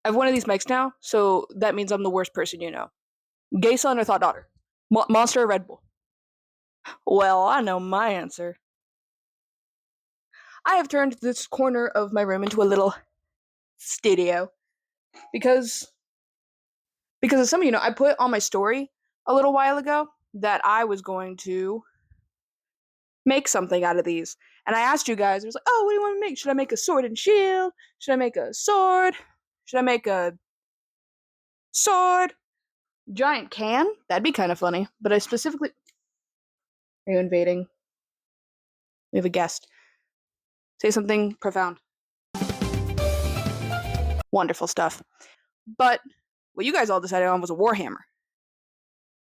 I have one of these mics now, so that means I'm the worst person you know. Gay son or thought daughter? Monster or Red Bull? Well, I know my answer. I have turned this corner of my room into a little studio because as some of you know, I put on my story a little while ago that I was going to make something out of these. And I asked you guys, I was like, oh, what do you want to make? Should I make a sword and shield? Should I make a sword? Should I make a sword? Giant can? That'd be kind of funny. But I specifically. Are you invading? We have a guest. Say something profound. Wonderful stuff. But what you guys all decided on was a Warhammer.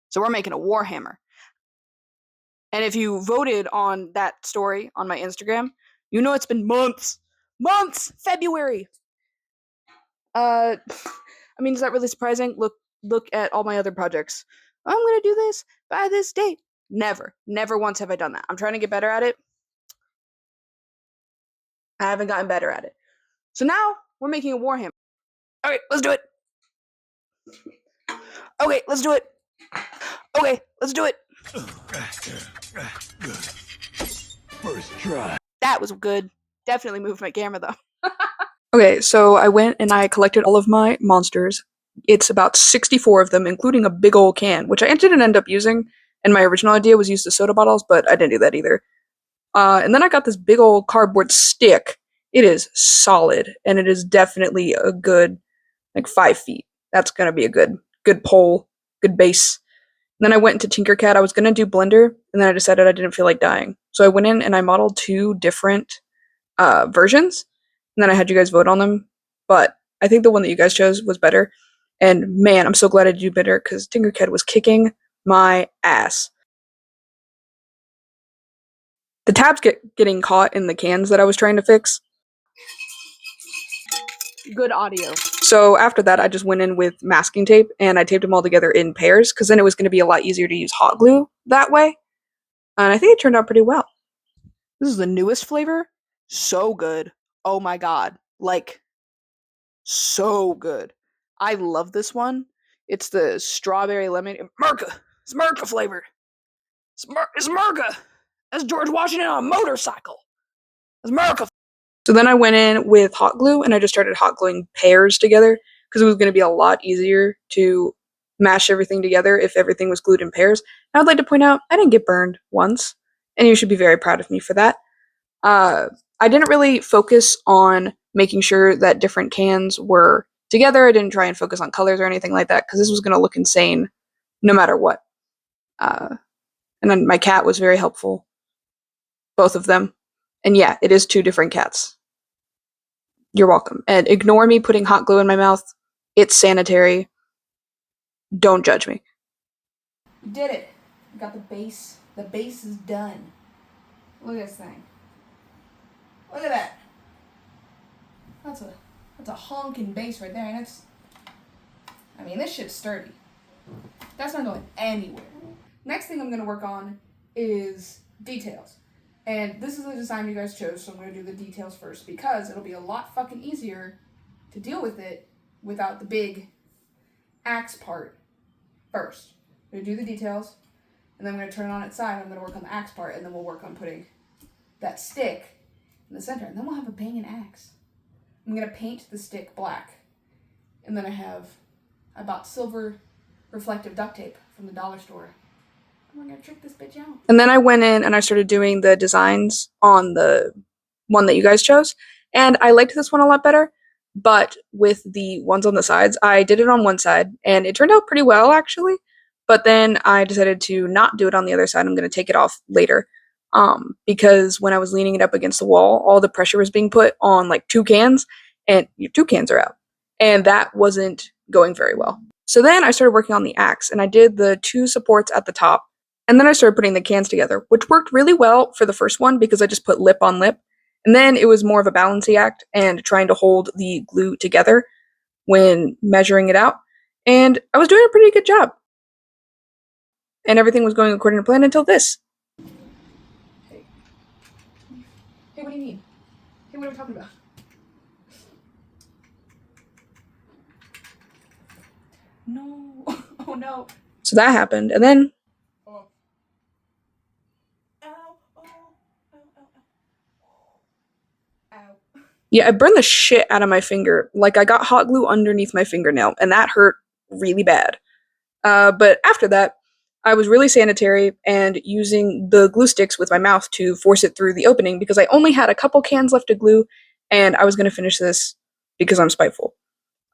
So we're making a Warhammer. And if you voted on that story on my Instagram, you know it's been months. February. I mean, is that really surprising? Look at all my other projects. I'm gonna do this by this date. Never once have I done that. I'm trying to get better at it. I haven't gotten better at it. So now we're making a Warhammer. All right, let's do it. Okay, let's do it. Okay, let's do it. First try. That was good. Definitely moved my camera though. Okay, so I went and I collected all of my monsters. It's about 64 of them, including a big old can, which I didn't end up using. And my original idea was use the soda bottles, but I didn't do that either. And then I got this big old cardboard stick. It is solid, and it is definitely a good, 5 feet. That's gonna be a good pole, good base. And then I went into Tinkercad. I was gonna do Blender, and then I decided I didn't feel like dying. So I went in and I modeled 2 different versions, and then I had you guys vote on them. But I think the one that you guys chose was better. And man, I'm so glad I did better because Tinkercad was kicking my ass. The tabs getting caught in the cans that I was trying to fix. Good audio. So after that, I just went in with masking tape and I taped them all together in pairs because then it was going to be a lot easier to use hot glue that way. And I think it turned out pretty well. This is the newest flavor. So good. Oh my god. So good. I love this one. It's the strawberry lemon. Merca! It's Merca flavor. It's Merca! That's George Washington on a motorcycle. It's Merca. So then I went in with hot glue and I just started hot gluing pairs together because it was going to be a lot easier to mash everything together if everything was glued in pairs. And I'd like to point out I didn't get burned once, and you should be very proud of me for that. I didn't really focus on making sure that different cans were together. I didn't try and focus on colors or anything like that because this was going to look insane no matter what. And then my cat was very helpful. Both of them. And yeah, it is 2 different cats. You're welcome. And ignore me putting hot glue in my mouth. It's sanitary. Don't judge me. You did it. You got the base. The base is done. Look at this thing. Look at that. That's a honking base right there, and this shit's sturdy. That's not going anywhere. Next thing I'm gonna work on is details. And this is the design you guys chose, so I'm gonna do the details first because it'll be a lot fucking easier to deal with it without the big axe part first. I'm gonna do the details, and then I'm gonna turn it on its side, I'm gonna work on the axe part, and then we'll work on putting that stick in the center, and then we'll have a banging axe. I'm gonna paint the stick black, and then I bought silver reflective duct tape from the dollar store. And we're gonna trick this bitch out. And then I went in and I started doing the designs on the one that you guys chose, and I liked this one a lot better. But with the ones on the sides, I did it on one side, and it turned out pretty well actually. But then I decided to not do it on the other side. I'm gonna take it off later. Because when I was leaning it up against the wall, all the pressure was being put on 2 cans, and your 2 cans are out. And that wasn't going very well. So then I started working on the axe, and I did the 2 supports at the top, and then I started putting the cans together, which worked really well for the first one because I just put lip on lip, and then it was more of a balancing act and trying to hold the glue together when measuring it out, and I was doing a pretty good job. And everything was going according to plan until this. Hey, what do you need? Hey, what are we talking about? No. Oh no. So that happened, and then. Oh. Ow. Oh. Ow. Ow. Ow. Yeah, I burned the shit out of my finger. Like, I got hot glue underneath my fingernail, and that hurt really bad. But after that, I was really sanitary and using the glue sticks with my mouth to force it through the opening because I only had a couple cans left to glue, and I was going to finish this because I'm spiteful.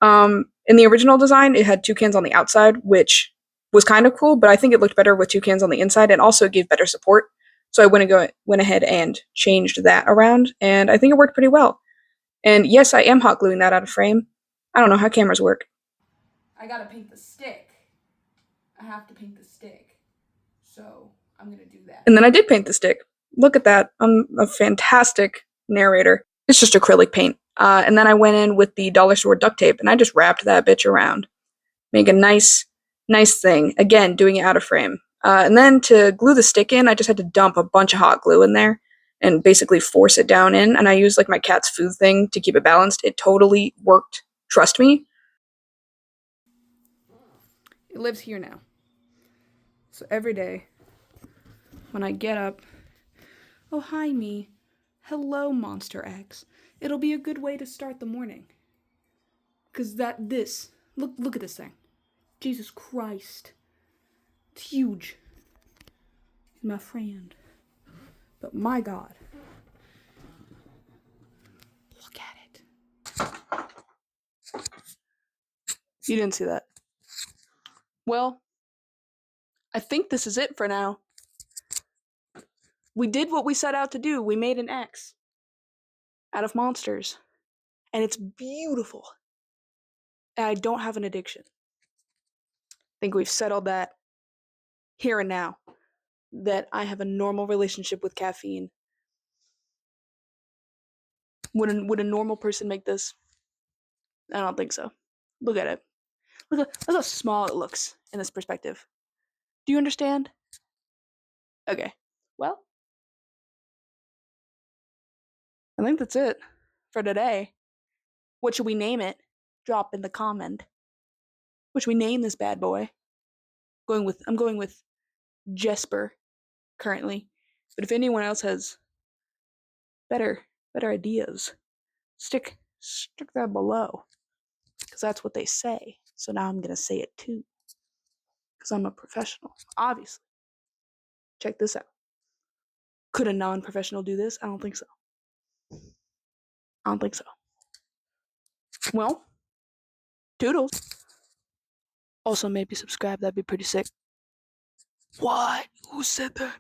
In the original design, it had two cans on the outside, which was kind of cool, but I think it looked better with two cans on the inside, and also gave better support. So I went ahead and changed that around, and I think it worked pretty well. And yes, I am hot gluing that out of frame. I don't know how cameras work. I gotta paint the stick. I have to paint the stick. So I'm gonna do that. And then I did paint the stick. Look at that. I'm a fantastic narrator. It's just acrylic paint. And then I went in with the dollar store duct tape and I just wrapped that bitch around. Make a nice thing. Again, doing it out of frame. And then to glue the stick in, I just had to dump a bunch of hot glue in there and basically force it down in. And I used like my cat's food thing to keep it balanced. It totally worked. Trust me. It lives here now. So every day when I get up, oh, hi, me. Hello, Monster X. It'll be a good way to start the morning. Cause look at this thing. Jesus Christ. It's huge. He's my friend. But my God. Look at it. You didn't see that. Well, I think this is it for now. We did what we set out to do. We made an X out of monsters. And it's beautiful. And I don't have an addiction. I think we've settled that here and now. That I have a normal relationship with caffeine. Would a normal person make this? I don't think so. Look at it. Look how small it looks in this perspective. Do you understand? Okay. Well, I think that's it for today. What should we name it? Drop in the comment. What should we name this bad boy? I'm going with Jesper currently. But if anyone else has better ideas, stick that below. Because that's what they say. So now I'm gonna say it too. Because I'm a professional, obviously. Check this out. Could a non-professional do this? I don't think so. Well, toodles. Also, maybe subscribe. That'd be pretty sick. What? Who said that?